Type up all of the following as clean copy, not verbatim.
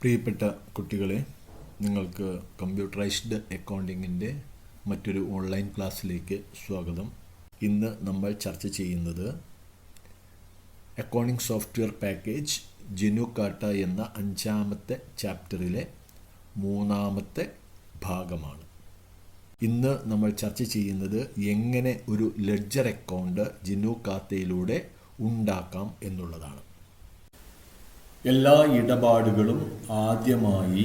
പ്രിയപ്പെട്ട കുട്ടികളെ, നിങ്ങൾക്ക് കമ്പ്യൂട്ടറൈസ്ഡ് അക്കൗണ്ടിങ്ങിൻ്റെ മറ്റൊരു ഓൺലൈൻ ക്ലാസ്സിലേക്ക് സ്വാഗതം. ഇന്ന് നമ്മൾ ചർച്ച ചെയ്യുന്നത് അക്കൗണ്ടിംഗ് സോഫ്റ്റ്വെയർ പാക്കേജ് ജിനുകാട്ട എന്ന 5ാമത്തെ ചാപ്റ്ററിലെ 3ാമത്തെ ഭാഗമാണ്. ഇന്ന് നമ്മൾ ചർച്ച ചെയ്യുന്നത് എങ്ങനെ ഒരു ലെഡ്ജർ അക്കൗണ്ട് ജിനുകാത്തയിലൂടെ ഉണ്ടാക്കാം എന്നുള്ളതാണ്. എല്ലാ ഇടപാടുകളും ആദ്യമായി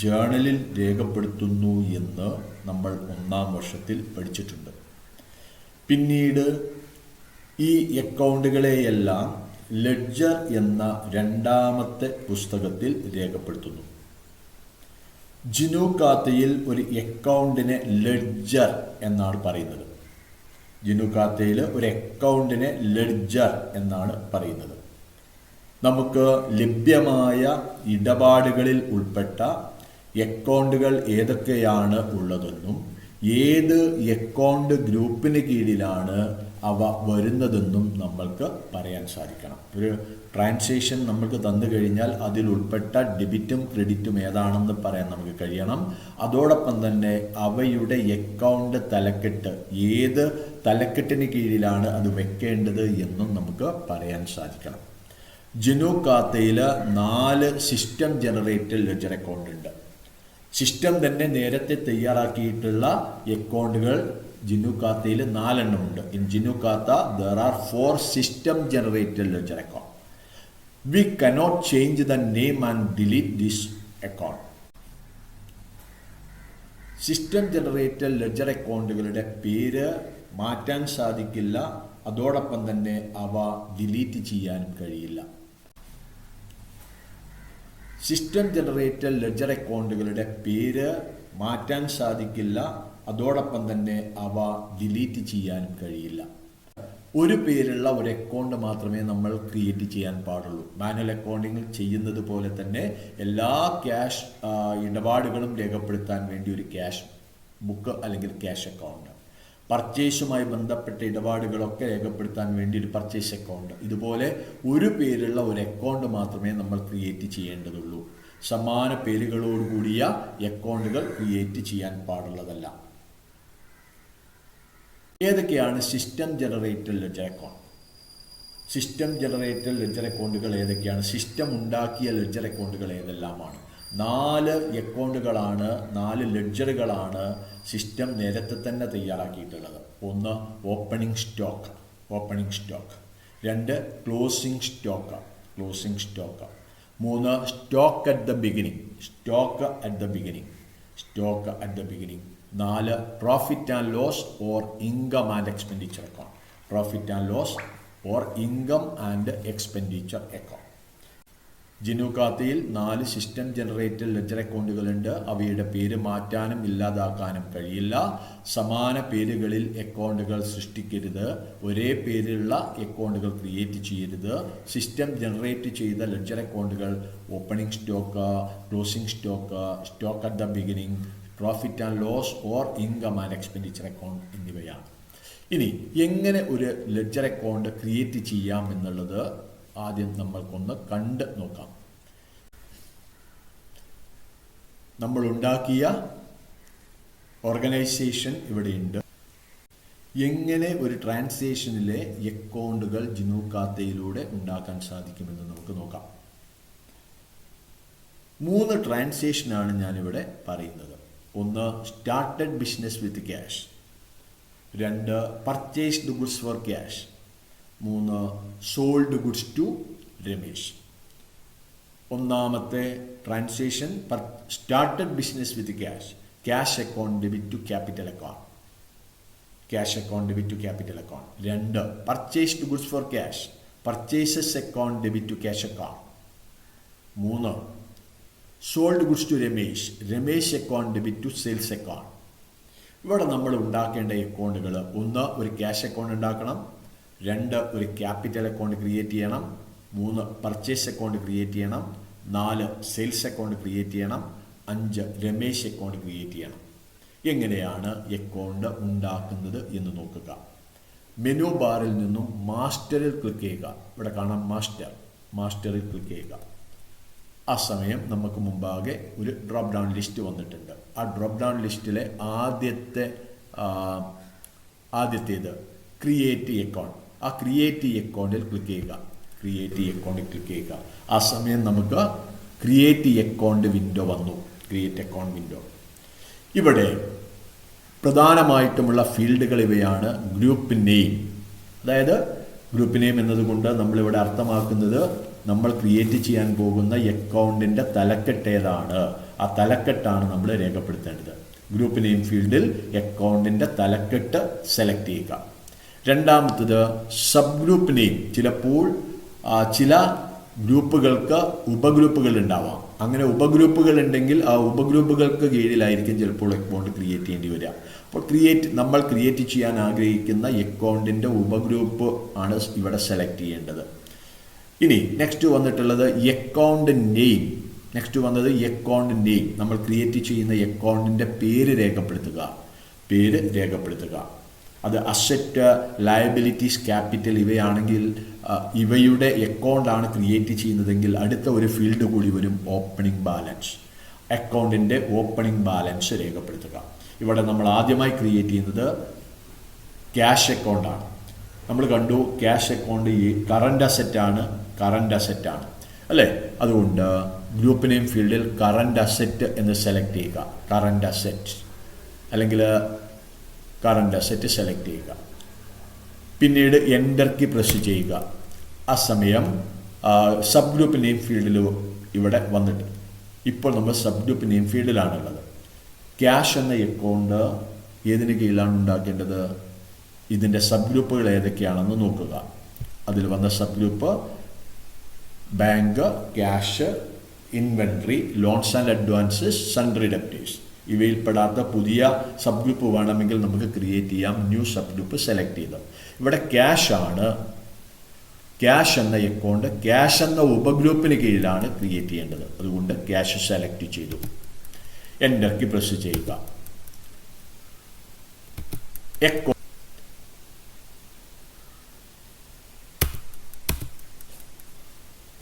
ജേണലിൽ രേഖപ്പെടുത്തുന്നു എന്ന് നമ്മൾ 1ാം വർഷത്തിൽ പഠിച്ചിട്ടുണ്ട്. പിന്നീട് ഈ അക്കൗണ്ടുകളെയെല്ലാം ലെഡ്ജർ എന്ന 2ാമത്തെ പുസ്തകത്തിൽ രേഖപ്പെടുത്തുന്നു. ജിനുകാത്തയിൽ ഒരു അക്കൗണ്ടിനെ ലെഡ്ജർ എന്നാണ് പറയുന്നത്. ജിനുകാത്തയിൽ ഒരു അക്കൗണ്ടിനെ ലെഡ്ജർ എന്നാണ് പറയുന്നത്. നമുക്ക് ലഭ്യമായ ഇടപാടുകളിൽ ഉൾപ്പെട്ട അക്കൗണ്ടുകൾ ഏതൊക്കെയാണ് ഉള്ളതെന്നും ഏത് അക്കൗണ്ട് ഗ്രൂപ്പിന് കീഴിലാണ് അവ വരുന്നതെന്നും നമ്മൾക്ക് പറയാൻ സാധിക്കണം. ഒരു ട്രാൻസാക്ഷൻ നമുക്ക് തന്നു കഴിഞ്ഞാൽ അതിൽ ഉൾപ്പെട്ട ഡെബിറ്റും ക്രെഡിറ്റും ഏതാണെന്ന് പറയാൻ നമുക്ക് കഴിയണം. അതോടൊപ്പം തന്നെ അവയുടെ അക്കൗണ്ട് തലക്കെട്ട് ഏത് തലക്കെട്ടിന് കീഴിലാണ് അത് വെക്കേണ്ടത് എന്നും നമുക്ക് പറയാൻ സാധിക്കണം. ജിനുകാത്തയിൽ 4 സിസ്റ്റം ജനറേറ്റഡ് ലെഡ്ജർ അക്കൗണ്ട് ഉണ്ട്. സിസ്റ്റം തന്നെ നേരത്തെ തയ്യാറാക്കിയിട്ടുള്ള അക്കൗണ്ടുകൾ ജിനുകാത്തയിൽ 4 ഉണ്ട്. In GNUKhata there are 4 system generated ledger account. We cannot change the name and delete this account. System generated ledger അക്കൗണ്ടുകളുടെ പേര് മാറ്റാൻ സാധിക്കില്ല. അതോടൊപ്പം തന്നെ അവ ഡിലീറ്റ് ചെയ്യാനും കഴിയില്ല. സിസ്റ്റം ജനറേറ്റഡ് ലെഡ്ജർ അക്കൗണ്ടുകളുടെ പേര് മാറ്റാൻ സാധിക്കില്ല. അതോടൊപ്പം തന്നെ അവ ഡിലീറ്റ് ചെയ്യാനും കഴിയില്ല. ഒരു പേരുള്ള ഒരു അക്കൗണ്ട് മാത്രമേ നമ്മൾ ക്രിയേറ്റ് ചെയ്യാൻ പാടുള്ളൂ. മാനുവൽ അക്കൗണ്ടിങ്ങിൽ ചെയ്യുന്നത് പോലെ തന്നെ എല്ലാ ക്യാഷ് ഇടപാടുകളും രേഖപ്പെടുത്താൻ വേണ്ടി ഒരു ക്യാഷ് ബുക്ക് അല്ലെങ്കിൽ ക്യാഷ് അക്കൗണ്ട്, പർച്ചേസുമായി ബന്ധപ്പെട്ട ഇടപാടുകളൊക്കെ രേഖപ്പെടുത്താൻ വേണ്ടി ഒരു പർച്ചേസ് അക്കൗണ്ട്, ഇതുപോലെ ഒരു പേരുള്ള ഒരു അക്കൗണ്ട് മാത്രമേ നമ്മൾ ക്രിയേറ്റ് ചെയ്യേണ്ടതുള്ളൂ. സമാന പേരുകളോടുകൂടിയ അക്കൗണ്ടുകൾ ക്രിയേറ്റ് ചെയ്യാൻ പാടുള്ളതല്ല. ഏതൊക്കെയാണ് system generated ledger account? System generated ledger അക്കൗണ്ടുകൾ ഏതൊക്കെയാണ്? സിസ്റ്റം ഉണ്ടാക്കിയ ലെഡ്ജർ അക്കൗണ്ടുകൾ ഏതെല്ലാമാണ്? 4 അക്കൗണ്ടുകളാണ്, 4 ലെഡ്ജറുകളാണ് സിസ്റ്റം നേരത്തെ തന്നെ തയ്യാറാക്കിയിട്ടുള്ളത്. 1 opening stock, 2 closing stock, 3 stock at the beginning, 4 profit and loss or income and expenditure account, ജിനുകാത്തയിൽ 4 സിസ്റ്റം ജനറേറ്റഡ് ലെഡ്ജർ അക്കൗണ്ടുകളുണ്ട്. അവയുടെ പേര് മാറ്റാനും ഇല്ലാതാക്കാനും കഴിയില്ല. സമാന പേരുകളിൽ അക്കൗണ്ടുകൾ സൃഷ്ടിക്കരുത്. ഒരേ പേരിലുള്ള അക്കൗണ്ടുകൾ ക്രിയേറ്റ് ചെയ്യരുത്. സിസ്റ്റം ജനറേറ്റ് ചെയ്ത ലെഡ്ജർ അക്കൗണ്ടുകൾ opening stock, closing stock, stock at the beginning, profit and loss or income and expenditure account എന്നിവയാണ്. ഇനി എങ്ങനെ ഒരു ലെഡ്ജർ അക്കൗണ്ട് ക്രിയേറ്റ് ചെയ്യാം എന്നുള്ളത് ആദ്യം നമ്മൾക്കൊന്ന് കണ്ട് നോക്കാം. നമ്മൾ ഉണ്ടാക്കിയ ഓർഗനൈസേഷൻ ഇവിടെയുണ്ട്. എങ്ങനെ ഒരു ട്രാൻസാക്ഷനിലെ അക്കൗണ്ടുകൾ ജിനുകാത്തയിലൂടെ ഉണ്ടാക്കാൻ സാധിക്കുമെന്ന് നമുക്ക് നോക്കാം. 3 ട്രാൻസാക്ഷനാണ് ഞാനിവിടെ പറയുന്നത്. 1 started business with cash, 2 purchased goods for cash, 3 sold goods to Ramesh. 1ാമത്തെ transaction started business with cash account debit to capital account, 2 purchased goods for cash, purchases account debit to cash account, 3 sold goods to Ramesh account debit to sales account. ഇവിടെ നമ്മൾ ഉണ്ടാക്കേണ്ട അക്കൗണ്ടുകൾ: 1 ഒരു cash account ഉണ്ടാക്കണം, 2 ഒരു capital account create ചെയ്യണം, 3 purchase account create ചെയ്യണം, 4 sales account create ചെയ്യണം, 5 രമേശ് അക്കൗണ്ട് ക്രിയേറ്റ് ചെയ്യണം. എങ്ങനെയാണ് അക്കൗണ്ട് ഉണ്ടാക്കുന്നത് എന്ന് നോക്കുക. മെനു ബാറിൽ നിന്നും മാസ്റ്ററിൽ ക്ലിക്ക് ചെയ്യുക. ഇവിടെ കാണാം മാസ്റ്ററിൽ ക്ലിക്ക് ചെയ്യുക. ആ സമയം നമുക്ക് മുമ്പാകെ ഒരു ഡ്രോപ്പ് ഡൗൺ ലിസ്റ്റ് വന്നിട്ടുണ്ട്. ആ ഡ്രോപ്പ് ഡൗൺ ലിസ്റ്റിലെ ആദ്യത്തേത് ക്രിയേറ്റ് അക്കൗണ്ട്. ആ ക്രിയേറ്റ് അക്കൗണ്ടിൽ ക്ലിക്ക് ചെയ്യുക. ആ സമയം നമുക്ക് ക്രിയേറ്റ് അക്കൗണ്ട് വിൻഡോ വന്നു. Create account window. ഇവിടെ പ്രധാനമായിട്ടുമുള്ള ഫീൽഡുകൾ ഇവയാണ്. ഗ്രൂപ്പ് നെയിം, അതായത് ഗ്രൂപ്പ് നെയിം എന്നതുകൊണ്ട് നമ്മളിവിടെ അർത്ഥമാക്കുന്നത് നമ്മൾ ക്രിയേറ്റ് ചെയ്യാൻ പോകുന്ന അക്കൗണ്ടിൻ്റെ തലക്കെട്ട് ഏതാണ്, ആ തലക്കെട്ടാണ് നമ്മൾ രേഖപ്പെടുത്തേണ്ടത്. ഗ്രൂപ്പ് നെയിം ഫീൽഡിൽ അക്കൗണ്ടിൻ്റെ തലക്കെട്ട് സെലക്ട് ചെയ്യുക. രണ്ടാമത്തത് സബ് ഗ്രൂപ്പ് നെയിം. ചിലപ്പോൾ ചില ഗ്രൂപ്പുകൾക്ക് ഉപഗ്രൂപ്പുകൾ ഉണ്ടാവാം. അങ്ങനെ ഉപഗ്രൂപ്പുകൾ ഉണ്ടെങ്കിൽ ആ ഉപഗ്രൂപ്പുകൾക്ക് കീഴിലായിരിക്കും ചിലപ്പോൾ അക്കൗണ്ട് ക്രിയേറ്റ് ചെയ്യേണ്ടി വരിക. അപ്പോൾ നമ്മൾ ക്രിയേറ്റ് ചെയ്യാൻ ആഗ്രഹിക്കുന്ന അക്കൗണ്ടിൻ്റെ ഉപഗ്രൂപ്പ് ആണ് ഇവിടെ സെലക്ട് ചെയ്യേണ്ടത്. ഇനി നെക്സ്റ്റ് വന്നിട്ടുള്ളത് അക്കൗണ്ട് നെയിം. നമ്മൾ ക്രിയേറ്റ് ചെയ്യുന്ന അക്കൗണ്ടിൻ്റെ പേര് രേഖപ്പെടുത്തുക. അത് അസറ്റ്, ലയബിലിറ്റീസ്, ക്യാപിറ്റൽ ഇവയാണെങ്കിൽ ഇവയുടെ അക്കൗണ്ടാണ് ക്രിയേറ്റ് ചെയ്യുന്നതെങ്കിൽ അടുത്ത ഒരു ഫീൽഡ് കൂടി വരും, ഓപ്പണിംഗ് ബാലൻസ്. അക്കൗണ്ടിൻ്റെ ഓപ്പണിംഗ് ബാലൻസ് രേഖപ്പെടുത്തുക. ഇവിടെ നമ്മൾ ആദ്യമായി ക്രിയേറ്റ് ചെയ്യുന്നത് ക്യാഷ് അക്കൗണ്ടാണ്. നമ്മൾ കണ്ടു ക്യാഷ് അക്കൗണ്ട് കറണ്ട് അസറ്റാണ് അല്ലേ. അതുകൊണ്ട് ഗ്രൂപ്പ് നെയിം ഫീൽഡിൽ കറണ്ട് അസറ്റ് എന്ന് സെലക്ട് ചെയ്യുക. കറണ്ട് അസറ്റ് സെലക്ട് ചെയ്യുക. പിന്നീട് എൻ്റർ കീ പ്രസ് ചെയ്യുക. ആ സമയം സബ് ഗ്രൂപ്പ് നെയിം ഫീൽഡിൽ ഇവിടെ വന്നിട്ട് ഇപ്പോൾ നമ്മൾ സബ് ഗ്രൂപ്പ് നെയിം ഫീൽഡിലാണുള്ളത്. ക്യാഷ് എന്ന അക്കൗണ്ട് ഏതിന് കീഴിലാണ് ഉണ്ടാക്കേണ്ടത്? ഇതിൻ്റെ സബ് ഗ്രൂപ്പുകൾ ഏതൊക്കെയാണെന്ന് നോക്കുക. അതിൽ വന്ന sub group bank, cash, inventory, loans and advances, sundry debtors. ഇവയിൽപ്പെടാത്ത പുതിയ സബ് ഗ്രൂപ്പ് വേണമെങ്കിൽ നമുക്ക് ക്രിയേറ്റ് ചെയ്യാം. ന്യൂ സബ് ഗ്രൂപ്പ് സെലക്ട് ചെയ്ത് ഇവിടെ ക്യാഷ് എന്ന അക്കൗണ്ട് ക്യാഷ് എന്ന ഉപഗ്രൂപ്പിന് കീഴിലാണ് ക്രിയേറ്റ് ചെയ്യേണ്ടത്. അതുകൊണ്ട് ക്യാഷ് സെലക്ട് ചെയ്തു. എൻ്റർ കീ പ്രസ് ചെയ്യുക.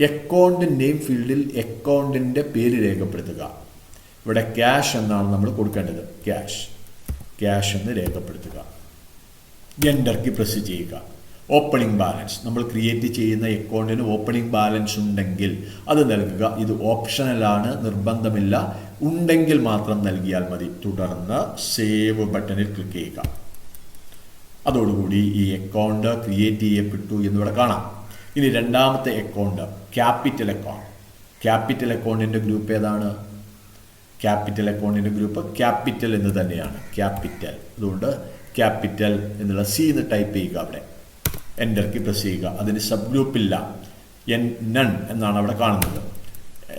അക്കൗണ്ട് നെയിം ഫീൽഡിൽ അക്കൗണ്ടിൻ്റെ പേര് രേഖപ്പെടുത്തുക. ഇവിടെ ക്യാഷ് എന്നാണ് നമ്മൾ കൊടുക്കേണ്ടത്. ക്യാഷ് എന്ന് രേഖപ്പെടുത്തുക. എൻ്റർ കീ പ്രസ് ചെയ്യുക. Opening balance. നമ്മൾ ക്രിയേറ്റ് ചെയ്യുന്ന അക്കൗണ്ടിന് ഓപ്പണിംഗ് ബാലൻസ് ഉണ്ടെങ്കിൽ അത് നൽകുക. ഇത് ഓപ്ഷണലാണ്, നിർബന്ധമില്ല. ഉണ്ടെങ്കിൽ മാത്രം നൽകിയാൽ മതി. തുടർന്ന് സേവ് ബട്ടണിൽ ക്ലിക്ക് ചെയ്യുക. അതോടുകൂടി ഈ അക്കൗണ്ട് ക്രിയേറ്റ് ചെയ്യപ്പെട്ടു എന്നിവിടെ കാണാം. ഇനി രണ്ടാമത്തെ അക്കൗണ്ട് ക്യാപിറ്റൽ അക്കൗണ്ടിൻ്റെ ഗ്രൂപ്പ് ഏതാണ്? ക്യാപിറ്റൽ അക്കൗണ്ടിൻ്റെ ഗ്രൂപ്പ് ക്യാപിറ്റൽ എന്ന് തന്നെയാണ്. അതുകൊണ്ട് ക്യാപിറ്റൽ എന്നുള്ള സി എന്ന് ടൈപ്പ് ചെയ്യുക. അവിടെ എൻ്റർ കീ പ്രസ് ചെയ്യുക. അതിന് സബ് ഗ്രൂപ്പില്ല, നൺ എന്നാണ് അവിടെ കാണുന്നത്.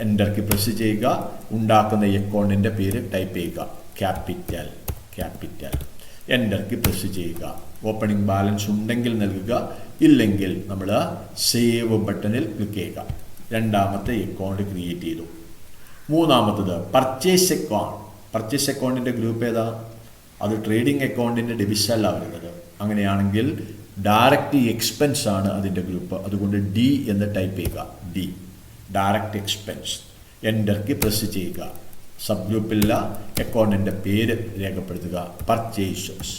എൻ്റർ കീ പ്രസ് ചെയ്യുക. ഉണ്ടാക്കുന്ന അക്കൗണ്ടിൻ്റെ പേര് ടൈപ്പ് ചെയ്യുക. ക്യാപിറ്റൽ. എൻ്റർ കീ പ്രസ് ചെയ്യുക. ഓപ്പണിംഗ് ബാലൻസ് ഉണ്ടെങ്കിൽ നൽകുക, ഇല്ലെങ്കിൽ നമ്മൾ സേവ് ബട്ടണിൽ ക്ലിക്ക് ചെയ്യുക. രണ്ടാമത്തെ അക്കൗണ്ട് ക്രിയേറ്റ് ചെയ്തു. മൂന്നാമത്തത് പർച്ചേസ് അക്കൗണ്ടിൻ്റെ ഗ്രൂപ്പ് ഏതാ? അത് ട്രേഡിംഗ് അക്കൗണ്ടിൻ്റെ ഡെബിറ്റല്ല വരുന്നത്. അങ്ങനെയാണെങ്കിൽ ഡയറക്റ്റ് എക്സ്പെൻസ് ആണ് അതിൻ്റെ ഗ്രൂപ്പ്. അതുകൊണ്ട് ഡി എന്ന് ടൈപ്പ് ചെയ്യുക. Direct expense. Enter key press ചെയ്യുക. സബ് ഗ്രൂപ്പില്ല, അക്കൗണ്ടിൻ്റെ പേര് രേഖപ്പെടുത്തുക. പർച്ചേസസ്.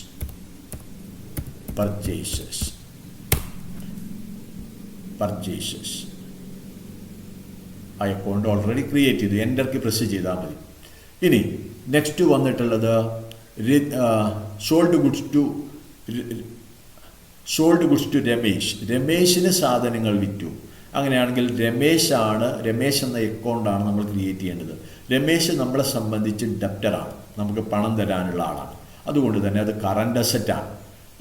ആ അക്കൗണ്ട് ഓൾറെഡി ക്രിയേറ്റ് ചെയ്തു. എൻ്റർ കീ പ്രസ് ചെയ്താൽ മതി. ഇനി നെക്സ്റ്റ് വന്നിട്ടുള്ളത് സോൾഡ് ഗുഡ്സ് ടു രമേശിന് സാധനങ്ങൾ വിറ്റു. അങ്ങനെയാണെങ്കിൽ രമേശ് എന്ന അക്കൗണ്ടാണ് നമ്മൾ ക്രിയേറ്റ് ചെയ്യേണ്ടത്. രമേശ് നമ്മളെ സംബന്ധിച്ച് ഡെപ്റ്ററാണ്, നമുക്ക് പണം തരാനുള്ള ആളാണ്. അതുകൊണ്ട് തന്നെ അത് കറണ്ട് അസറ്റാണ്.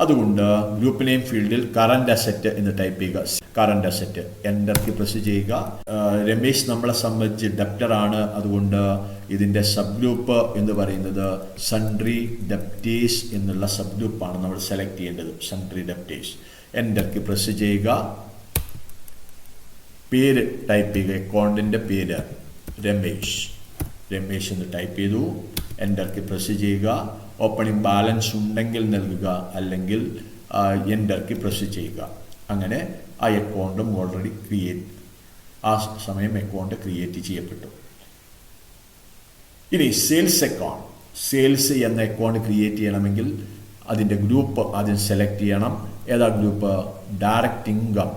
അതുകൊണ്ട് ഗ്രൂപ്പ് നെയിം ഫീൽഡിൽ കറണ്ട് അസറ്റ് എന്ന് ടൈപ്പ് ചെയ്യുക. Current asset. Enter key press ചെയ്യുക. രമേശ് നമ്മളെ സംബന്ധിച്ച് ഡെപ്റ്ററാണ്. അതുകൊണ്ട് ഇതിൻ്റെ സബ് ഗ്രൂപ്പ് എന്ന് പറയുന്നത് സൺട്രി ഡെപ്റ്റേഴ്സ് എന്നുള്ള സബ് ഗ്രൂപ്പാണ് നമ്മൾ സെലക്ട് ചെയ്യേണ്ടത്. Sundry debtors. Enter key press ചെയ്യുക. പേര് ടൈപ്പ് ചെയ്യുക. അക്കൗണ്ടിൻ്റെ പേര് രമേശ് എന്ന് ടൈപ്പ് ചെയ്തു. എൻ്റർ കീ പ്രസ് ചെയ്യുക. ഓപ്പണിംഗ് ബാലൻസ് ഉണ്ടെങ്കിൽ നൽകുക, അല്ലെങ്കിൽ എൻ്റർ കീ പ്രസ് ചെയ്യുക. അങ്ങനെ ആ അക്കൗണ്ടും ഓൾറെഡി ആ സമയം അക്കൗണ്ട് ക്രിയേറ്റ് ചെയ്യപ്പെട്ടു. ഇനി സെയിൽസ് അക്കൗണ്ട്, സെയിൽസ് എന്ന അക്കൗണ്ട് ക്രിയേറ്റ് ചെയ്യണമെങ്കിൽ അതിൻ്റെ ഗ്രൂപ്പ് ആദ്യം സെലക്ട് ചെയ്യണം. ഏതാ group? Direct income.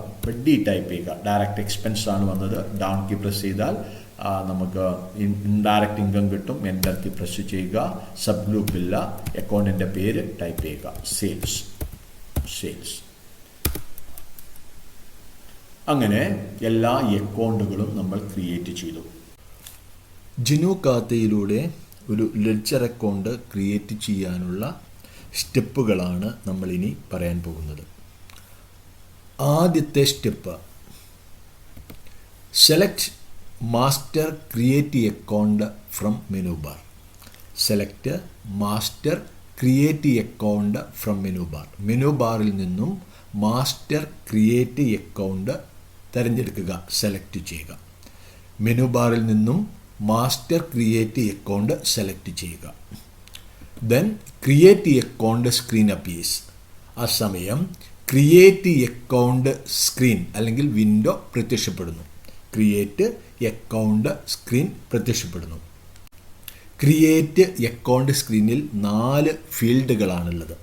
D type ചെയ്യുക. ഡയറക്റ്റ് എക്സ്പെൻസ് ആണ് വന്നത്. ഡൗൺ കീ പ്രസ് ചെയ്താൽ നമുക്ക് ഇൻഡയറക്റ്റ് ഇൻകം കിട്ടും. എൻ്റർ കീ പ്രസ് ചെയ്യുക. സബ് ഗ്രൂപ്പില്ല. അക്കൗണ്ടിൻ്റെ പേര് ടൈപ്പ് ചെയ്യുക. സെയിൽസ്. സെയിൽസ്. അങ്ങനെ എല്ലാ അക്കൗണ്ടുകളും നമ്മൾ ക്രിയേറ്റ് ചെയ്തു. ജിനു ഖാത്തയിലൂടെ ഒരു ലെഡ്ജർ അക്കൗണ്ട് ക്രിയേറ്റ് ചെയ്യാനുള്ള സ്റ്റെപ്പുകളാണ് നമ്മളിനി പറയാൻ പോകുന്നത്. ആദ്യത്തെ step, select master create account from menu bar. Select master create account from menu bar. Menu ബാറിൽ നിന്നും മാസ്റ്റർ ക്രിയേറ്റ് അക്കൗണ്ട് തിരഞ്ഞെടുക്കുക, സെലക്ട് ചെയ്യുക. മെനു ബാറിൽ നിന്നും മാസ്റ്റർ ക്രിയേറ്റ് അക്കൗണ്ട് സെലക്ട് ചെയ്യുക. Then create account screen appears. ആ സമയം ക്രിയേറ്റ് അക്കൗണ്ട് സ്ക്രീൻ അല്ലെങ്കിൽ വിൻഡോ പ്രത്യക്ഷപ്പെടുന്നു. ക്രിയേറ്റ് അക്കൗണ്ട് സ്ക്രീൻ പ്രത്യക്ഷപ്പെടുന്നു. ക്രിയേറ്റ് അക്കൗണ്ട് സ്ക്രീനിൽ 4 ഫീൽഡുകളാണുള്ളത്.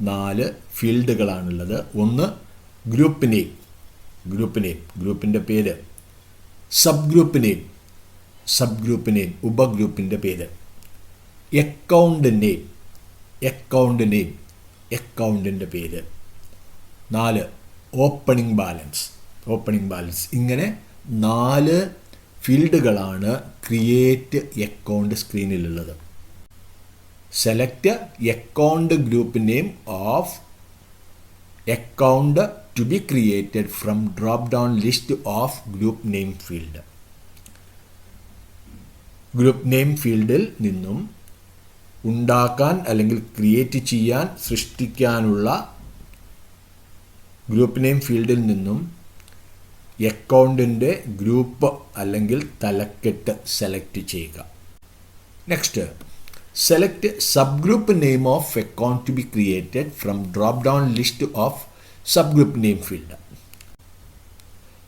4 ഫീൽഡുകളാണുള്ളത്. ഒന്ന് ഗ്രൂപ്പ് നെയിം. ഗ്രൂപ്പ് നെയിം, ഗ്രൂപ്പിൻ്റെ പേര്. Sub group name, sub group name, ഉപഗ്രൂപ്പിൻ്റെ പേര്. അക്കൗണ്ട് നെയിം, അക്കൗണ്ട് നെയിം, അക്കൗണ്ടിൻ്റെ പേര്. 4 ഓപ്പണിംഗ് ബാലൻസ്, ഓപ്പണിംഗ് ബാലൻസ്. ഇങ്ങനെ 4 ഫീൽഡുകളാണ് ക്രിയേറ്റ് അക്കൗണ്ട് സ്ക്രീനിലുള്ളത്. Select account group name of account to be created from drop down list of group name field. Group name ഫീൽഡിൽ നിന്നും ഉണ്ടാക്കാൻ അല്ലെങ്കിൽ ക്രിയേറ്റ് ചെയ്യാൻ, സൃഷ്ടിക്കാനുള്ള ഗ്രൂപ്പ് നെയിം ഫീൽഡിൽ നിന്നും അക്കൗണ്ടിൻ്റെ ഗ്രൂപ്പ് അല്ലെങ്കിൽ തലക്കെട്ട് സെലക്ട് ചെയ്യുക. Next, select sub group name of account to be created from drop down list of sub group name field.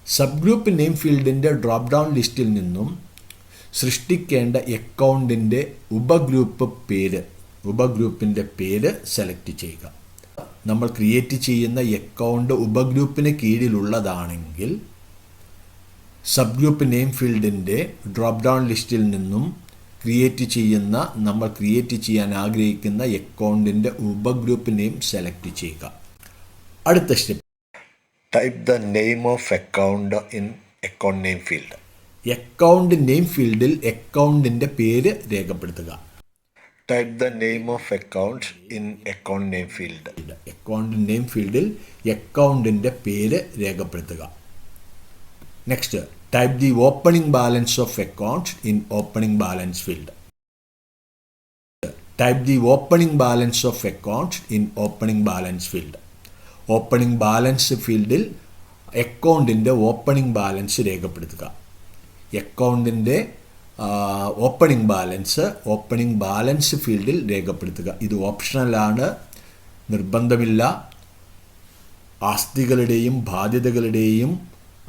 Sub group name ഫീൽഡിൻ്റെ ഡ്രോപ്പ് ഡൗൺ ലിസ്റ്റിൽ നിന്നും സൃഷ്ടിക്കേണ്ട അക്കൗണ്ടിൻ്റെ ഉപഗ്രൂപ്പ് പേര്, ഉപഗ്രൂപ്പിൻ്റെ പേര് സെലക്ട് ചെയ്യുക. നമ്മൾ ക്രിയേറ്റ് ചെയ്യുന്ന അക്കൗണ്ട് ഉപഗ്രൂപ്പിന് കീഴിലുള്ളതാണെങ്കിൽ സബ് ഗ്രൂപ്പ് നെയിം ഫീൽഡിൻ്റെ ഡ്രോപ്പ് ഡൗൺ ലിസ്റ്റിൽ നിന്നും ക്രിയേറ്റ് ചെയ്യുന്ന, നമ്മൾ ക്രിയേറ്റ് ചെയ്യാൻ ആഗ്രഹിക്കുന്ന അക്കൗണ്ടിൻ്റെ ഉപഗ്രൂപ്പ് നെയിം സെലക്ട് ചെയ്യുക. അടുത്ത step, type the name of account in account name field. Account name ഫീൽഡിൽ അക്കൗണ്ടിൻ്റെ പേര് രേഖപ്പെടുത്തുക. Type the name of account in account name field. Account name ഫീൽഡിൽ അക്കൗണ്ടിൻ്റെ പേര് രേഖപ്പെടുത്തുക. Next, type the opening balance of account in opening balance field. Type the opening balance of account in opening balance field. Opening balance ഫീൽഡിൽ അക്കൗണ്ടിൻ്റെ opening balance രേഖപ്പെടുത്തുക. അക്കൗണ്ടിൻ്റെ opening balance ഫീൽഡിൽ രേഖപ്പെടുത്തുക. ഇത് ഓപ്ഷണലാണ്, നിർബന്ധമില്ല. ആസ്തികളുടെയും ബാധ്യതകളുടെയും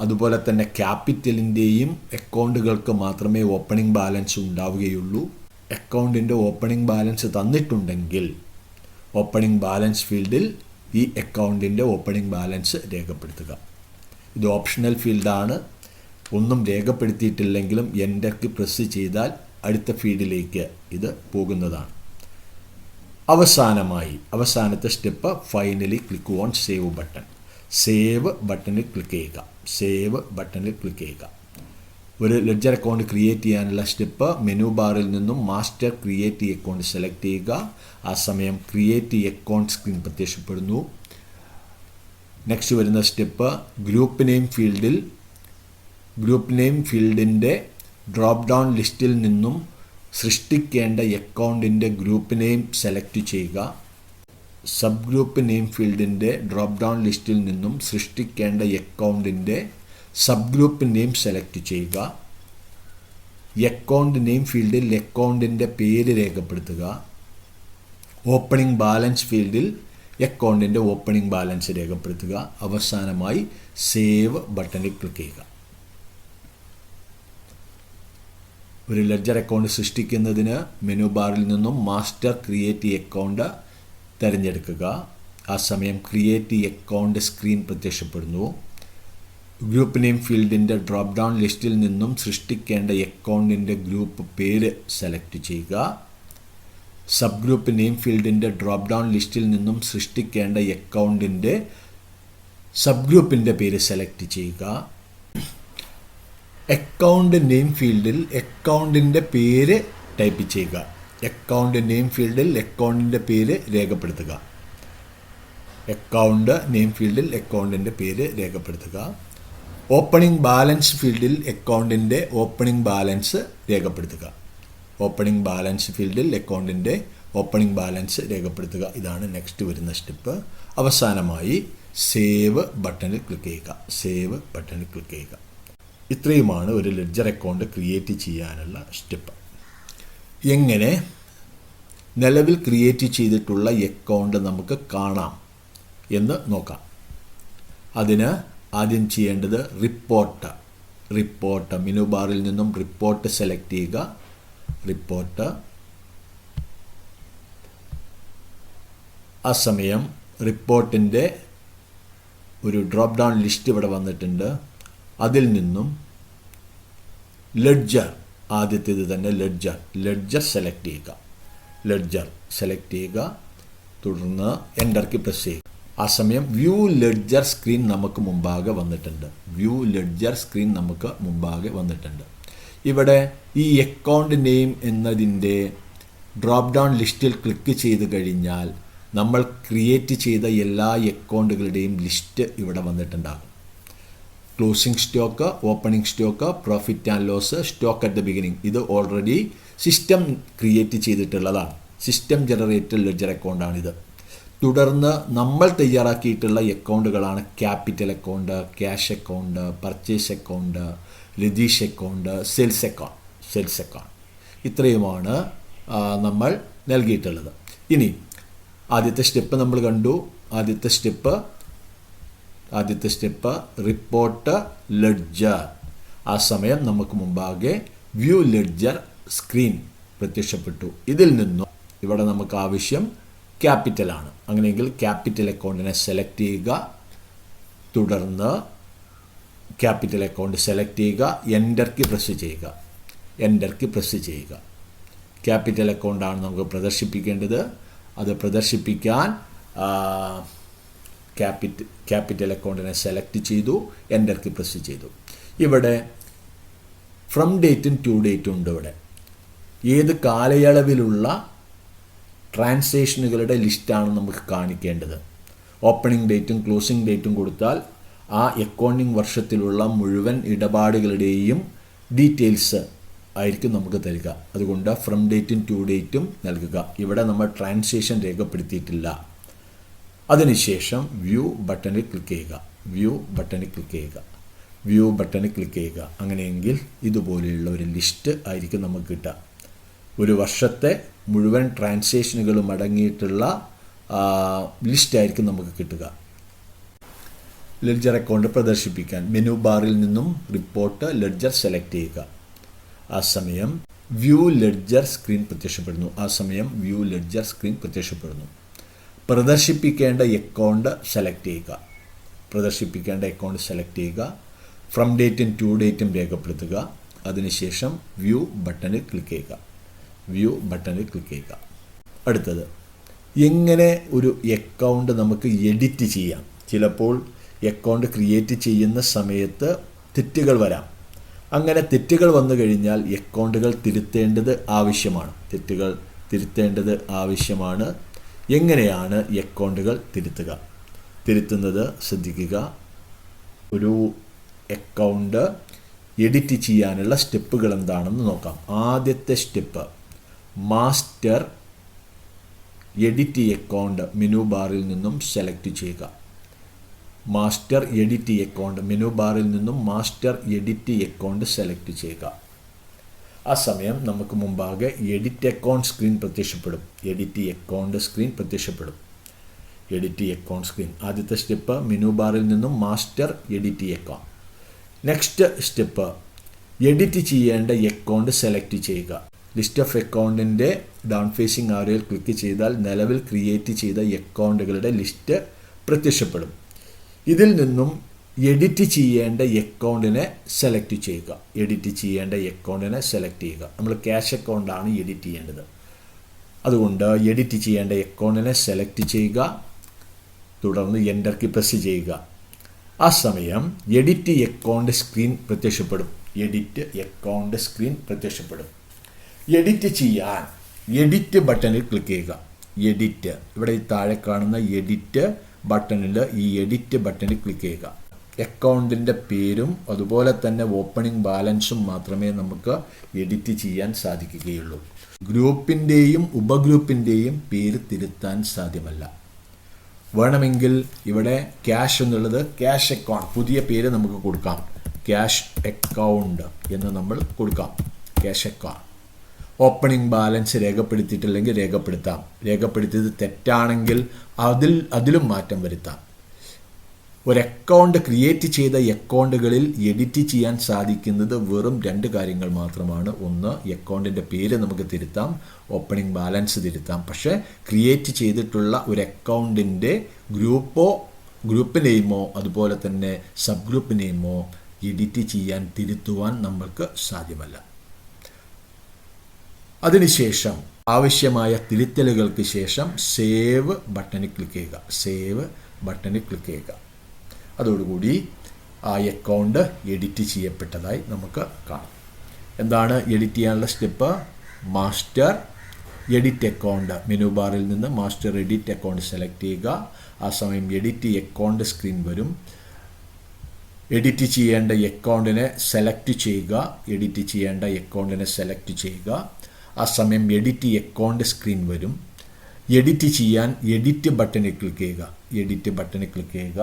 അതുപോലെ തന്നെ ക്യാപിറ്റലിൻ്റെയും അക്കൗണ്ടുകൾക്ക് മാത്രമേ ഓപ്പണിംഗ് ബാലൻസ് ഉണ്ടാവുകയുള്ളൂ. അക്കൗണ്ടിൻ്റെ ഓപ്പണിംഗ് ബാലൻസ് തന്നിട്ടുണ്ടെങ്കിൽ ഓപ്പണിംഗ് ബാലൻസ് ഫീൽഡിൽ ഈ അക്കൗണ്ടിൻ്റെ ഓപ്പണിംഗ് ബാലൻസ് രേഖപ്പെടുത്തുക. ഇത് ഓപ്ഷണൽ ഫീൽഡാണ്. ഒന്നും രേഖപ്പെടുത്തിയിട്ടില്ലെങ്കിലും എൻ്റർ കീ പ്രസ് ചെയ്താൽ അടുത്ത ഫീൽഡിലേക്ക് ഇത് പോകുന്നതാണ്. അവസാനത്തെ step, finally click on save button. Save ബട്ടണിൽ ക്ലിക്ക് ചെയ്യുക. സേവ് ബട്ടണിൽ ക്ലിക്ക് ചെയ്യുക. ഒരു ലെഡ്ജർ അക്കൗണ്ട് ക്രിയേറ്റ് ചെയ്യാനുള്ള സ്റ്റെപ്പ്, മെനു ബാറിൽ നിന്നും മാസ്റ്റർ ക്രിയേറ്റ് അക്കൗണ്ട് സെലക്ട് ചെയ്യുക. ആ സമയം ക്രിയേറ്റ് അക്കൗണ്ട് സ്ക്രീൻ പ്രത്യക്ഷപ്പെടുന്നു. നെക്സ്റ്റ് വരുന്ന സ്റ്റെപ്പ്, ഗ്രൂപ്പ് നെയിം ഫീൽഡിൻ്റെ ഡ്രോപ്പ് ഡൗൺ ലിസ്റ്റിൽ നിന്നും സൃഷ്ടിക്കേണ്ട അക്കൗണ്ടിൻ്റെ ഗ്രൂപ്പ് നെയിം സെലക്ട് ചെയ്യുക. സബ് ഗ്രൂപ്പ് നെയിം ഫീൽഡിൻ്റെ ഡ്രോപ്പ് ഡൗൺ ലിസ്റ്റിൽ നിന്നും സൃഷ്ടിക്കേണ്ട അക്കൗണ്ടിൻ്റെ സബ് ഗ്രൂപ്പ് നെയിം സെലക്ട് ചെയ്യുക. അക്കൗണ്ട് നെയിം ഫീൽഡിൽ അക്കൗണ്ടിൻ്റെ പേര് രേഖപ്പെടുത്തുക. ഓപ്പണിംഗ് ബാലൻസ് ഫീൽഡിൽ അക്കൗണ്ടിൻ്റെ ഓപ്പണിംഗ് ബാലൻസ് രേഖപ്പെടുത്തുക. അവസാനമായി സേവ് ബട്ടണിൽ ക്ലിക്ക് ചെയ്യുക. ഒരു ലെഡ്ജർ അക്കൗണ്ട് സൃഷ്ടിക്കുന്നതിന് മെനു ബാറിൽ നിന്നും മാസ്റ്റർ ക്രിയേറ്റ് അക്കൗണ്ട് തിരഞ്ഞെടുക്കുക. ആ സമയം ക്രിയേറ്റ് അക്കൗണ്ട് സ്ക്രീൻ പ്രത്യക്ഷപ്പെടുന്നു. ഗ്രൂപ്പ് നെയിം ഫീൽഡിൻ്റെ ഡ്രോപ്പ് ഡൗൺ ലിസ്റ്റിൽ നിന്നും സൃഷ്ടിക്കേണ്ട അക്കൗണ്ടിൻ്റെ ഗ്രൂപ്പ് പേര് സെലക്ട് ചെയ്യുക. സബ് ഗ്രൂപ്പ് നെയിം ഫീൽഡിൻ്റെ ഡ്രോപ്പ് ഡൗൺ ലിസ്റ്റിൽ നിന്നും സൃഷ്ടിക്കേണ്ട അക്കൗണ്ടിൻ്റെ സബ് ഗ്രൂപ്പിൻ്റെ പേര് സെലക്ട് ചെയ്യുക. അക്കൗണ്ട് നെയിം ഫീൽഡിൽ അക്കൗണ്ടിൻ്റെ പേര് ടൈപ്പ് ചെയ്യുക. അക്കൗണ്ട് നെയിം ഫീൽഡിൽ അക്കൗണ്ടിൻ്റെ പേര് രേഖപ്പെടുത്തുക. അക്കൗണ്ട് നെയിം ഫീൽഡിൽ അക്കൗണ്ടിൻ്റെ പേര് രേഖപ്പെടുത്തുക. ഓപ്പണിംഗ് ബാലൻസ് ഫീൽഡിൽ അക്കൗണ്ടിൻ്റെ ഓപ്പണിംഗ് ബാലൻസ് രേഖപ്പെടുത്തുക. ഓപ്പണിംഗ് ബാലൻസ് ഫീൽഡിൽ അക്കൗണ്ടിൻ്റെ ഓപ്പണിംഗ് ബാലൻസ് രേഖപ്പെടുത്തുക. ഇതാണ് നെക്സ്റ്റ് വരുന്ന സ്റ്റെപ്പ്. അവസാനമായി സേവ് ബട്ടണിൽ ക്ലിക്ക് ചെയ്യുക. സേവ് ബട്ടണിൽ ക്ലിക്ക് ചെയ്യുക. ഇത്രയുമാണ് ഒരു ലെഡ്ജർ അക്കൗണ്ട് ക്രിയേറ്റ് ചെയ്യാനുള്ള സ്റ്റെപ്പ്. എങ്ങനെ നിലവിൽ ക്രിയേറ്റ് ചെയ്തിട്ടുള്ള അക്കൗണ്ട് നമുക്ക് കാണാം എന്ന് നോക്കാം. അതിന് ആദ്യം ചെയ്യേണ്ടത് റിപ്പോർട്ട് മെനു ബാറിൽ നിന്നും റിപ്പോർട്ട് സെലക്ട് ചെയ്യുക. റിപ്പോർട്ട്. ആ സമയം റിപ്പോർട്ടിൻ്റെ ഒരു ഡ്രോപ്പ് ഡൗൺ ലിസ്റ്റ് ഇവിടെ വന്നിട്ടുണ്ട്. അതിൽ നിന്നും ലെഡ്ജർ, ആദ്യത്തേത് തന്നെ ലെഡ്ജർ സെലക്ട് ചെയ്യുക. ലെഡ്ജർ സെലക്ട് ചെയ്യുക. തുടർന്ന് എൻ്റർ കീ പ്രസ് ചെയ്യുക. ആ സമയം വ്യൂ ലെഡ്ജർ സ്ക്രീൻ നമുക്ക് മുമ്പാകെ വന്നിട്ടുണ്ട്. ഇവിടെ ഈ അക്കൗണ്ട് നെയിം എന്നതിൻ്റെ ഡ്രോപ്പ് ഡൗൺ ലിസ്റ്റിൽ ക്ലിക്ക് ചെയ്ത് കഴിഞ്ഞാൽ നമ്മൾ ക്രിയേറ്റ് ചെയ്ത എല്ലാ അക്കൗണ്ടുകളുടെയും ലിസ്റ്റ് ഇവിടെ വന്നിട്ടുണ്ടാകും. Closing stock, opening stock, profit and loss, stock at the beginning. ഇത് ഓൾറെഡി സിസ്റ്റം ക്രിയേറ്റ് ചെയ്തിട്ടുള്ളതാണ്. സിസ്റ്റം ജനറേറ്റഡ് ലെഡ്ജർ അക്കൗണ്ടാണിത്. തുടർന്ന് നമ്മൾ തയ്യാറാക്കിയിട്ടുള്ള അക്കൗണ്ടുകളാണ് capital account, cash account, purchase account, Ratheesh account, sales account. ഇത്രയുമാണ് നമ്മൾ നൽകിയിട്ടുള്ളത്. ഇനി ആദ്യത്തെ സ്റ്റെപ്പ് നമ്മൾ കണ്ടു. ആദ്യത്തെ സ്റ്റെപ്പ് റിപ്പോർട്ട് ലെഡ്ജർ. ആ സമയം നമുക്ക് മുമ്പാകെ വ്യൂ ലെഡ്ജർ സ്ക്രീൻ പ്രത്യക്ഷപ്പെട്ടു. ഇതിൽ നിന്നും ഇവിടെ നമുക്ക് ആവശ്യം ക്യാപിറ്റലാണ്. അങ്ങനെയെങ്കിൽ ക്യാപിറ്റൽ അക്കൗണ്ടിനെ സെലക്ട് ചെയ്യുക. തുടർന്ന് ക്യാപിറ്റൽ അക്കൗണ്ട് സെലക്ട് ചെയ്യുക. എൻ്റർ കീ പ്രസ് ചെയ്യുക. ക്യാപിറ്റൽ അക്കൗണ്ടാണ് നമുക്ക് പ്രദർശിപ്പിക്കേണ്ടത്. അത് പ്രദർശിപ്പിക്കാൻ ക്യാപിറ്റൽ അക്കൗണ്ടിനെ സെലക്ട് ചെയ്തു. എൻ്റർ കീ പ്രസ് ചെയ്തു. ഇവിടെ ഫ്രം ഡേറ്റും ടു ഡേറ്റും ഉണ്ട്. ഇവിടെ ഏത് കാലയളവിലുള്ള ട്രാൻസാക്ഷനുകളുടെ ലിസ്റ്റാണ് നമുക്ക് കാണിക്കേണ്ടത്. ഓപ്പണിംഗ് ഡേറ്റും ക്ലോസിംഗ് ഡേറ്റും കൊടുത്താൽ ആ അക്കൗണ്ടിംഗ് വർഷത്തിലുള്ള മുഴുവൻ ഇടപാടുകളുടെയും ഡീറ്റെയിൽസ് ആയിരിക്കും നമുക്ക് തരിക. അതുകൊണ്ട് ഫ്രം ഡേറ്റും ടു ഡേറ്റും നൽകുക. ഇവിടെ നമ്മൾ ട്രാൻസാക്ഷൻ രേഖപ്പെടുത്തിയിട്ടില്ല. അതിനുശേഷം വ്യൂ ബട്ടണിൽ ക്ലിക്ക് ചെയ്യുക. അങ്ങനെയെങ്കിൽ ഇതുപോലെയുള്ള ഒരു ലിസ്റ്റ് ആയിരിക്കും നമുക്ക് കിട്ടുക. ഒരു വർഷത്തെ മുഴുവൻ ട്രാൻസാക്ഷനുകളും അടങ്ങിയിട്ടുള്ള ലിസ്റ്റായിരിക്കും നമുക്ക് കിട്ടുക. ലെഡ്ജർ അക്കൗണ്ട് പ്രദർശിപ്പിക്കാൻ മെനു ബാറിൽ നിന്നും റിപ്പോർട്ട് ലെഡ്ജർ സെലക്ട് ചെയ്യുക. ആ സമയം വ്യൂ ലെഡ്ജർ സ്ക്രീൻ പ്രത്യക്ഷപ്പെടുന്നു. പ്രദർശിപ്പിക്കേണ്ട അക്കൗണ്ട് സെലക്ട് ചെയ്യുക. ഫ്രം ഡേറ്റും ടു ഡേറ്റും രേഖപ്പെടുത്തുക. അതിനുശേഷം വ്യൂ ബട്ടണിൽ ക്ലിക്ക് ചെയ്യുക. അടുത്തത് എങ്ങനെ ഒരു അക്കൗണ്ട് നമുക്ക് എഡിറ്റ് ചെയ്യാം. ചിലപ്പോൾ അക്കൗണ്ട് ക്രിയേറ്റ് ചെയ്യുന്ന സമയത്ത് തെറ്റുകൾ വരാം. അങ്ങനെ തെറ്റുകൾ വന്നു കഴിഞ്ഞാൽ അക്കൗണ്ടുകൾ തിരുത്തേണ്ടത് ആവശ്യമാണ്. എങ്ങനെയാണ് അക്കൗണ്ടുകൾ തിരുത്തുന്നത് ശ്രദ്ധിക്കുക. ഒരു അക്കൗണ്ട് എഡിറ്റ് ചെയ്യാനുള്ള സ്റ്റെപ്പുകൾ എന്താണെന്ന് നോക്കാം. ആദ്യത്തെ step master edit account menu ബാറിൽ നിന്നും സെലക്ട് ചെയ്യുക. മാസ്റ്റർ എഡിറ്റ് അക്കൗണ്ട് സെലക്ട് ചെയ്യുക. ആ സമയം നമുക്ക് മുമ്പാകെ എഡിറ്റ് അക്കൗണ്ട് സ്ക്രീൻ പ്രത്യക്ഷപ്പെടും. ആദ്യത്തെ സ്റ്റെപ്പ് മെനു ബാറിൽ നിന്നും master edit account. Next step edit ചെയ്യേണ്ട അക്കൗണ്ട് സെലക്ട് ചെയ്യുക. ലിസ്റ്റ് ഓഫ് അക്കൗണ്ടിൻ്റെ ഡൗൺ ഫേസിംഗ് ആരോയിൽ ക്ലിക്ക് ചെയ്താൽ നിലവിൽ ക്രിയേറ്റ് ചെയ്ത അക്കൗണ്ടുകളുടെ ലിസ്റ്റ് പ്രത്യക്ഷപ്പെടും. ഇതിൽ നിന്നും എഡിറ്റ് ചെയ്യേണ്ട അക്കൗണ്ടിനെ സെലക്ട് ചെയ്യുക. എഡിറ്റ് ചെയ്യേണ്ട അക്കൗണ്ടിനെ സെലക്ട് ചെയ്യുക. നമ്മൾ ക്യാഷ് അക്കൗണ്ടാണ് എഡിറ്റ് ചെയ്യേണ്ടത്. അതുകൊണ്ട് എഡിറ്റ് ചെയ്യേണ്ട അക്കൗണ്ടിനെ സെലക്ട് ചെയ്യുക. തുടർന്ന് എൻ്റർ കീ പ്രസ് ചെയ്യുക. ആ സമയം എഡിറ്റ് അക്കൗണ്ട് സ്ക്രീൻ പ്രത്യക്ഷപ്പെടും. എഡിറ്റ് അക്കൗണ്ട് സ്ക്രീൻ പ്രത്യക്ഷപ്പെടും. എഡിറ്റ് ചെയ്യാൻ എഡിറ്റ് ബട്ടണിൽ ക്ലിക്ക് ചെയ്യുക. എഡിറ്റ്, ഇവിടെ ഈ താഴെ കാണുന്ന എഡിറ്റ് ബട്ടണിൽ ഈ എഡിറ്റ് ബട്ടണിൽ ക്ലിക്ക് ചെയ്യുക. അക്കൗണ്ടിൻ്റെ പേരും അതുപോലെ തന്നെ ഓപ്പണിംഗ് ബാലൻസും മാത്രമേ നമുക്ക് എഡിറ്റ് ചെയ്യാൻ സാധിക്കുകയുള്ളൂ. ഗ്രൂപ്പിൻ്റെയും ഉപഗ്രൂപ്പിൻ്റെയും പേര് തിരുത്താൻ സാധ്യമല്ല. വേണമെങ്കിൽ ഇവിടെ ക്യാഷ് എന്നുള്ളത് ക്യാഷ് അക്കൗണ്ട്, പുതിയ പേര് നമുക്ക് കൊടുക്കാം. ക്യാഷ് അക്കൗണ്ട് എന്ന് നമ്മൾ കൊടുക്കാം. Cash account. ഓപ്പണിംഗ് ബാലൻസ് രേഖപ്പെടുത്തിയിട്ടില്ലെങ്കിൽ രേഖപ്പെടുത്താം. രേഖപ്പെടുത്തിയത് തെറ്റാണെങ്കിൽ അതിലും മാറ്റം വരുത്താം. ഒരു അക്കൗണ്ട് ക്രിയേറ്റ് ചെയ്ത അക്കൗണ്ടുകളിൽ എഡിറ്റ് ചെയ്യാൻ സാധിക്കുന്നത് വെറും 2 കാര്യങ്ങൾ മാത്രമാണ്. ഒന്ന്, അക്കൗണ്ടിൻ്റെ പേര് നമുക്ക് തിരുത്താം, ഓപ്പണിംഗ് ബാലൻസ് തിരുത്താം. പക്ഷേ ക്രിയേറ്റ് ചെയ്തിട്ടുള്ള ഒരു അക്കൗണ്ടിൻ്റെ ഗ്രൂപ്പ് നെയിമോ അതുപോലെ തന്നെ സബ് ഗ്രൂപ്പ് നെയിമോ എഡിറ്റ് ചെയ്യാൻ, തിരുത്തുവാൻ നമ്മൾക്ക് സാധ്യമല്ല. അതിനുശേഷം ആവശ്യമായ തിരുത്തലുകൾക്ക് ശേഷം സേവ് ബട്ടണിൽ ക്ലിക്ക് ചെയ്യുക. സേവ് ബട്ടണിൽ ക്ലിക്ക് ചെയ്യുക. അതോടുകൂടി ആ അക്കൗണ്ട് എഡിറ്റ് ചെയ്യപ്പെട്ടതായി നമുക്ക് കാണാം. എന്താണ് എഡിറ്റ് ചെയ്യാനുള്ള step? Master edit account, menu ബാറിൽ നിന്ന് മാസ്റ്റർ എഡിറ്റ് അക്കൗണ്ട് സെലക്ട് ചെയ്യുക. ആ സമയം എഡിറ്റ് അക്കൗണ്ട് സ്ക്രീൻ വരും. എഡിറ്റ് ചെയ്യേണ്ട അക്കൗണ്ടിനെ സെലക്ട് ചെയ്യുക. എഡിറ്റ് ചെയ്യേണ്ട അക്കൗണ്ടിനെ സെലക്ട് ചെയ്യുക. ആ സമയം എഡിറ്റ് അക്കൗണ്ട് സ്ക്രീൻ വരും. എഡിറ്റ് ചെയ്യാൻ എഡിറ്റ് ബട്ടണിൽ ക്ലിക്ക് ചെയ്യുക. എഡിറ്റ് ബട്ടണിൽ ക്ലിക്ക് ചെയ്യുക.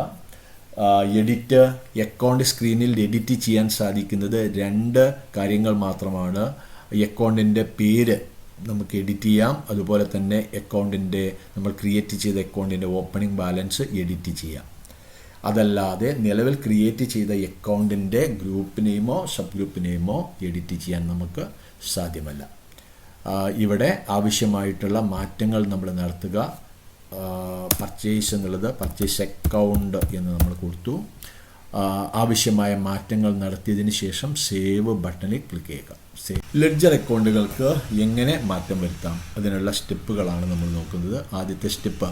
എഡിറ്റ് അക്കൗണ്ട് സ്ക്രീനിൽ എഡിറ്റ് ചെയ്യാൻ സാധിക്കുന്നത് 2 കാര്യങ്ങൾ മാത്രമാണ്. അക്കൗണ്ടിൻ്റെ പേര് നമുക്ക് എഡിറ്റ് ചെയ്യാം. അതുപോലെ തന്നെ അക്കൗണ്ടിൻ്റെ നമ്മൾ ക്രിയേറ്റ് ചെയ്ത അക്കൗണ്ടിൻ്റെ ഓപ്പണിംഗ് ബാലൻസ് എഡിറ്റ് ചെയ്യാം. അതല്ലാതെ നിലവിൽ ക്രിയേറ്റ് ചെയ്ത അക്കൗണ്ടിൻ്റെ ഗ്രൂപ്പ് നെയിമോ സബ് ഗ്രൂപ്പ് നെയിമോ എഡിറ്റ് ചെയ്യാൻ നമുക്ക് സാധ്യമല്ല. ഇവിടെ ആവശ്യമായിട്ടുള്ള മാറ്റങ്ങൾ നമ്മൾ നടത്തുക. പർച്ചേസ് എന്നുള്ളത് പർച്ചേസ് അക്കൗണ്ട് എന്ന് നമ്മൾ കൊടുത്തു. ആവശ്യമായ മാറ്റങ്ങൾ നടത്തിയതിന് ശേഷം സേവ് ബട്ടണിൽ ക്ലിക്ക് ചെയ്യുക. ലെഡ്ജർ അക്കൗണ്ടുകൾക്ക് എങ്ങനെ മാറ്റം വരുത്താം, അതിനുള്ള സ്റ്റെപ്പുകളാണ് നമ്മൾ നോക്കുന്നത്. ആദ്യത്തെ step,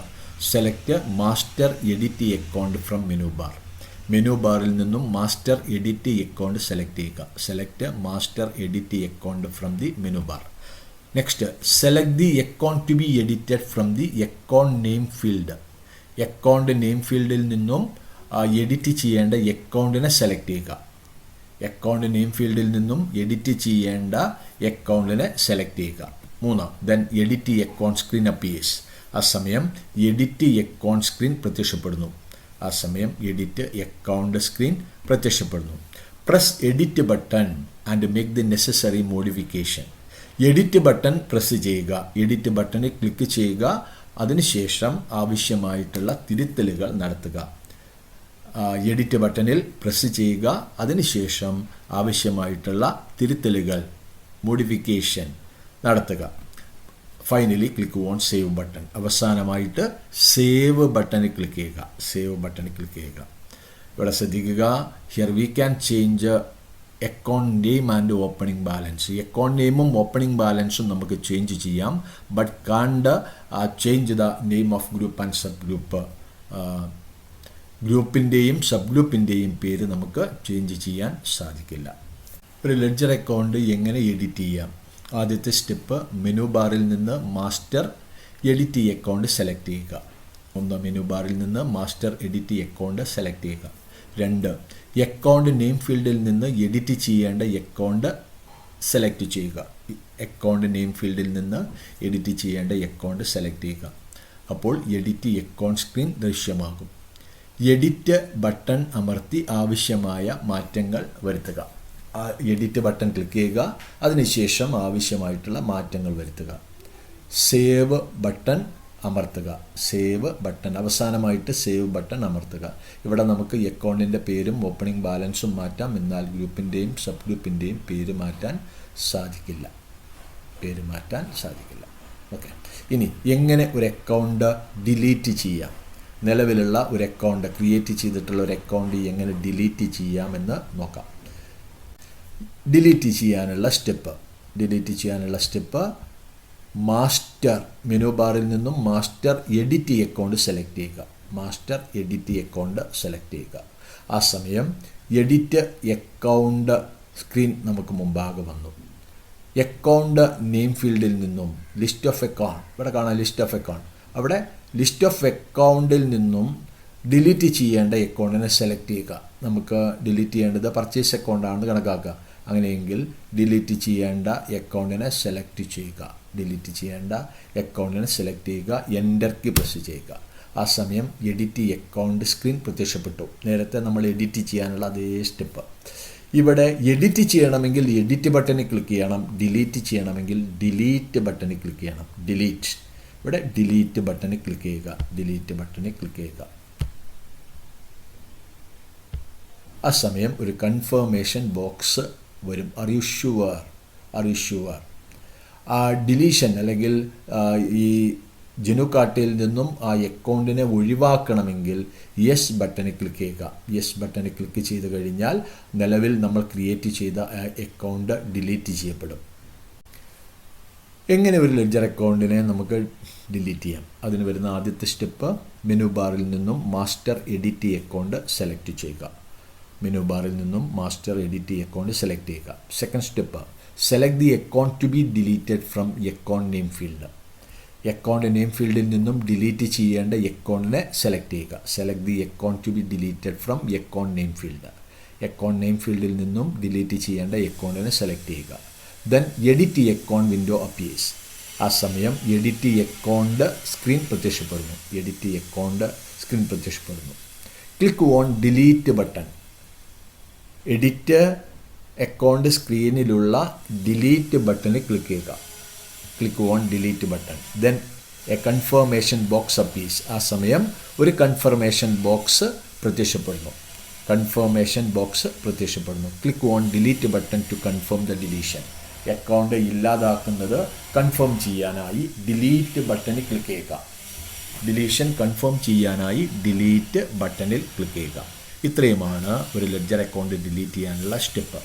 select master edit account from menu bar. Menu ബാറിൽ നിന്നും മാസ്റ്റർ എഡിറ്റ് അക്കൗണ്ട് സെലക്ട് ചെയ്യുക. Select master edit account from the menu bar. Next, select the account to be edited from the account name field. Account name ഫീൽഡിൽ നിന്നും edit ചെയ്യേണ്ട അക്കൗണ്ടിനെ select ചെയ്യുക. Account name ഫീൽഡിൽ നിന്നും എഡിറ്റ് ചെയ്യേണ്ട അക്കൗണ്ടിനെ സെലക്ട് ചെയ്യുക. 3, then edit account screen appears. ആ സമയം എഡിറ്റ് അക്കൗണ്ട് സ്ക്രീൻ പ്രത്യക്ഷപ്പെടുന്നു. ആ സമയം എഡിറ്റ് അക്കൗണ്ട് സ്ക്രീൻ പ്രത്യക്ഷപ്പെടുന്നു. Press edit button and make the necessary modification. Edit button press ചെയ്യുക. എഡിറ്റ് ബട്ടണിൽ ക്ലിക്ക് ചെയ്യുക. അതിനുശേഷം ആവശ്യമായിട്ടുള്ള തിരുത്തലുകൾ നടത്തുക. എഡിറ്റ് ബട്ടണിൽ പ്രസ് ചെയ്യുക. അതിനുശേഷം ആവശ്യമായിട്ടുള്ള തിരുത്തലുകൾ മോഡിഫിക്കേഷൻ നടത്തുക. Finally click on save button. അവസാനമായിട്ട് സേവ് ബട്ടണിൽ ക്ലിക്ക് ചെയ്യുക. സേവ് ബട്ടണിൽ ക്ലിക്ക് ചെയ്യുക. ഇവിടെ ശ്രദ്ധിക്കുക, here we can change account name and opening balance. Account നെയിമും ഓപ്പണിംഗ് ബാലൻസും നമുക്ക് ചേഞ്ച് ചെയ്യാം. But can't change the name of group and sub group. ഗ്രൂപ്പിൻ്റെയും സബ് ഗ്രൂപ്പിൻ്റെയും പേര് നമുക്ക് ചേഞ്ച് ചെയ്യാൻ സാധിക്കില്ല. ഒരു ലെഡ്ജർ അക്കൗണ്ട് എങ്ങനെ എഡിറ്റ് ചെയ്യാം? ആദ്യത്തെ സ്റ്റെപ്പ്, മെനു ബാറിൽ നിന്ന് മാസ്റ്റർ എഡിറ്റ് അക്കൗണ്ട് സെലക്ട് ചെയ്യുക. 1, മെനു ബാറിൽ നിന്ന് മാസ്റ്റർ എഡിറ്റ് അക്കൗണ്ട് സെലക്ട് ചെയ്യുക. 2, അക്കൗണ്ട് നെയിം ഫീൽഡിൽ നിന്ന് എഡിറ്റ് ചെയ്യേണ്ട അക്കൗണ്ട് സെലക്ട് ചെയ്യുക. അക്കൗണ്ട് നെയിം ഫീൽഡിൽ നിന്ന് എഡിറ്റ് ചെയ്യേണ്ട അക്കൗണ്ട് സെലക്ട് ചെയ്യുക. അപ്പോൾ എഡിറ്റ് അക്കൗണ്ട് സ്ക്രീൻ ദൃശ്യമാകും. എഡിറ്റ് ബട്ടൺ അമർത്തി ആവശ്യമായ മാറ്റങ്ങൾ വരുത്തുക. എഡിറ്റ് ബട്ടൺ ക്ലിക്ക് ചെയ്യുക. അതിനുശേഷം ആവശ്യമായിട്ടുള്ള മാറ്റങ്ങൾ വരുത്തുക. സേവ് ബട്ടൺ അമർത്തുക. സേവ് ബട്ടൺ, അവസാനമായിട്ട് സേവ് ബട്ടൺ അമർത്തുക. ഇവിടെ നമുക്ക് അക്കൗണ്ടിൻ്റെ പേരും ഓപ്പണിംഗ് ബാലൻസും മാറ്റാം. എന്നാൽ ഗ്രൂപ്പിൻ്റെയും സബ് ഗ്രൂപ്പിൻ്റെയും പേര് മാറ്റാൻ സാധിക്കില്ല. ഓക്കെ. ഇനി എങ്ങനെ ഒരു അക്കൗണ്ട് ഡിലീറ്റ് ചെയ്യാം, നിലവിലുള്ള ഒരു അക്കൗണ്ട്, ക്രിയേറ്റ് ചെയ്തിട്ടുള്ള ഒരു അക്കൗണ്ട് എങ്ങനെ ഡിലീറ്റ് ചെയ്യാമെന്ന് നോക്കാം. ഡിലീറ്റ് ചെയ്യാനുള്ള സ്റ്റെപ്പ് മാസ്റ്റർ മെനു ബാറിൽ നിന്നും മാസ്റ്റർ എഡിറ്റ് അക്കൗണ്ട് സെലക്ട് ചെയ്യുക. ആ സമയം എഡിറ്റ് അക്കൗണ്ട് സ്ക്രീൻ നമുക്ക് മുമ്പാകെ വന്നു. അക്കൗണ്ട് നെയിം ഫീൽഡിൽ നിന്നും ലിസ്റ്റ് ഓഫ് അക്കൗണ്ട്, ഇവിടെ കാണാം ലിസ്റ്റ് ഓഫ് അക്കൗണ്ട്, അവിടെ ലിസ്റ്റ് ഓഫ് അക്കൗണ്ടിൽ നിന്നും ഡിലീറ്റ് ചെയ്യേണ്ട അക്കൗണ്ടിനെ സെലക്ട് ചെയ്യുക. നമുക്ക് ഡിലീറ്റ് ചെയ്യേണ്ടത് പർച്ചേസ് അക്കൗണ്ടാണെന്ന് കണക്കാക്കുക. അങ്ങനെയെങ്കിൽ ഡിലീറ്റ് ചെയ്യേണ്ട അക്കൗണ്ടിനെ സെലക്ട് ചെയ്യുക. എൻ്റർ കീ പ്രസ് ചെയ്യുക. ആ സമയം എഡിറ്റ് അക്കൗണ്ട് സ്ക്രീൻ പ്രത്യക്ഷപ്പെട്ടു. നേരത്തെ നമ്മൾ എഡിറ്റ് ചെയ്യാനുള്ള അതേ സ്റ്റെപ്പ്. ഇവിടെ എഡിറ്റ് ചെയ്യണമെങ്കിൽ എഡിറ്റ് ബട്ടണിൽ ക്ലിക്ക് ചെയ്യണം. ഡിലീറ്റ് ചെയ്യണമെങ്കിൽ ഡിലീറ്റ് ബട്ടണിൽ ക്ലിക്ക് ചെയ്യണം. ഇവിടെ ഡിലീറ്റ് ബട്ടണിൽ ക്ലിക്ക് ചെയ്യുക. ആ സമയം ഒരു കൺഫർമേഷൻ ബോക്സ് വരും. Are you sure? ആ ഡിലീഷൻ അല്ലെങ്കിൽ ഈ ജനുകാർട്ടിൽ നിന്നും ആ അക്കൗണ്ടിനെ ഒഴിവാക്കണമെങ്കിൽ യെസ് ബട്ടണിൽ ക്ലിക്ക് ചെയ്യുക. ക്ലിക്ക് ചെയ്ത് കഴിഞ്ഞാൽ നിലവിൽ നമ്മൾ ക്രിയേറ്റ് ചെയ്ത ആ അക്കൗണ്ട് ഡിലീറ്റ് ചെയ്യപ്പെടും. എങ്ങനെ ഒരു ലെഡ്ജർ അക്കൗണ്ടിനെ നമുക്ക് ഡിലീറ്റ് ചെയ്യാം? അതിന് വരുന്ന ആദ്യത്തെ സ്റ്റെപ്പ്, മെനു ബാറിൽ നിന്നും മാസ്റ്റർ എഡിറ്റ് അക്കൗണ്ട് സെലക്ട് ചെയ്യുക. Second step, select the account to be deleted from account name field. Account name ഫീൽഡിൽ നിന്നും ഡിലീറ്റ് ചെയ്യേണ്ട അക്കൗണ്ടിനെ സെലക്ട് ചെയ്യുക. Select the account to be deleted from account name field. Account name ഫീൽഡിൽ നിന്നും delete ചെയ്യേണ്ട അക്കൗണ്ടിനെ സെലക്ട് ചെയ്യുക. Then edit account window appears. ആ സമയം എഡിറ്റ് അക്കൗണ്ട് സ്ക്രീൻ പ്രത്യക്ഷപ്പെടുന്നു. Click on delete button. Edit account സ്ക്രീനിലുള്ള ഡിലീറ്റ് ബട്ടണിൽ ക്ലിക്ക് ചെയ്യുക. Click on delete button. Then a confirmation box appears. ആ സമയം ഒരു കൺഫർമേഷൻ ബോക്സ് പ്രത്യക്ഷപ്പെടുന്നു. Click on delete button to confirm the deletion. Account ഇല്ലാതാക്കുന്നത് confirm ചെയ്യാനായി ഡിലീറ്റ് ബട്ടണിൽ ക്ലിക്ക് ചെയ്യുക. ഡിലീഷൻ കൺഫേം ചെയ്യാനായി ഡിലീറ്റ് ബട്ടണിൽ ക്ലിക്ക് ചെയ്യുക. ഇത്രയുമാണ് ഒരു ലെഡ്ജർ അക്കൗണ്ട് ഡിലീറ്റ് ചെയ്യാനുള്ള സ്റ്റെപ്പ്.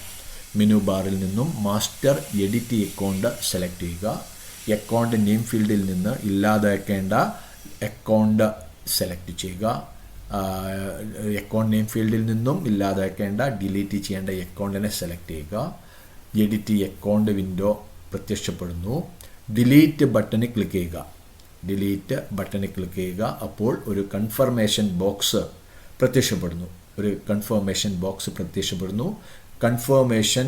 മെനു ബാറിൽ നിന്നും മാസ്റ്റർ എഡിറ്റ് അക്കൗണ്ട് സെലക്ട് ചെയ്യുക. അക്കൗണ്ട് നെയിം ഫീൽഡിൽ നിന്ന് ഇല്ലാതാക്കേണ്ട അക്കൗണ്ട് സെലക്ട് ചെയ്യുക. അക്കൗണ്ട് നെയിം ഫീൽഡിൽ നിന്നും ഇല്ലാതാക്കേണ്ട ഡിലീറ്റ് ചെയ്യേണ്ട അക്കൗണ്ടിനെ സെലക്ട് ചെയ്യുക. എഡിറ്റ് അക്കൗണ്ട് വിൻഡോ പ്രത്യക്ഷപ്പെടുന്നു. ഡിലീറ്റ് ബട്ടണിൽ ക്ലിക്ക് ചെയ്യുക. അപ്പോൾ ഒരു കൺഫർമേഷൻ ബോക്സ് പ്രത്യക്ഷപ്പെടുന്നു. കൺഫർമേഷൻ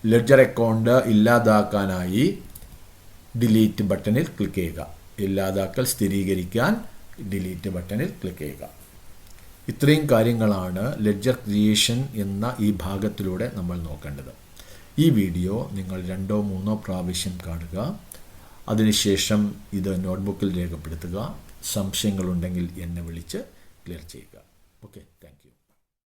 ലെഡ്ജർ അക്കൗണ്ട് ഇല്ലാതാക്കാനായി ഡിലീറ്റ് ബട്ടണിൽ ക്ലിക്ക് ചെയ്യുക. ഇല്ലാതാക്കൽ സ്ഥിരീകരിക്കാൻ ഡിലീറ്റ് ബട്ടണിൽ ക്ലിക്ക് ചെയ്യുക. ഇത്രയും കാര്യങ്ങളാണ് ലെഡ്ജർ ക്രിയേഷൻ എന്ന ഈ ഭാഗത്തിലൂടെ നമ്മൾ നോക്കേണ്ടത്. ഈ വീഡിയോ നിങ്ങൾ 2-3 പ്രാവശ്യം കാണുക. അതിനുശേഷം ഇത് നോട്ട്ബുക്കിൽ രേഖപ്പെടുത്തുക. സംശയങ്ങളുണ്ടെങ്കിൽ എന്നെ വിളിച്ച് ക്ലിയർ ചെയ്യുക. Okay, thank you.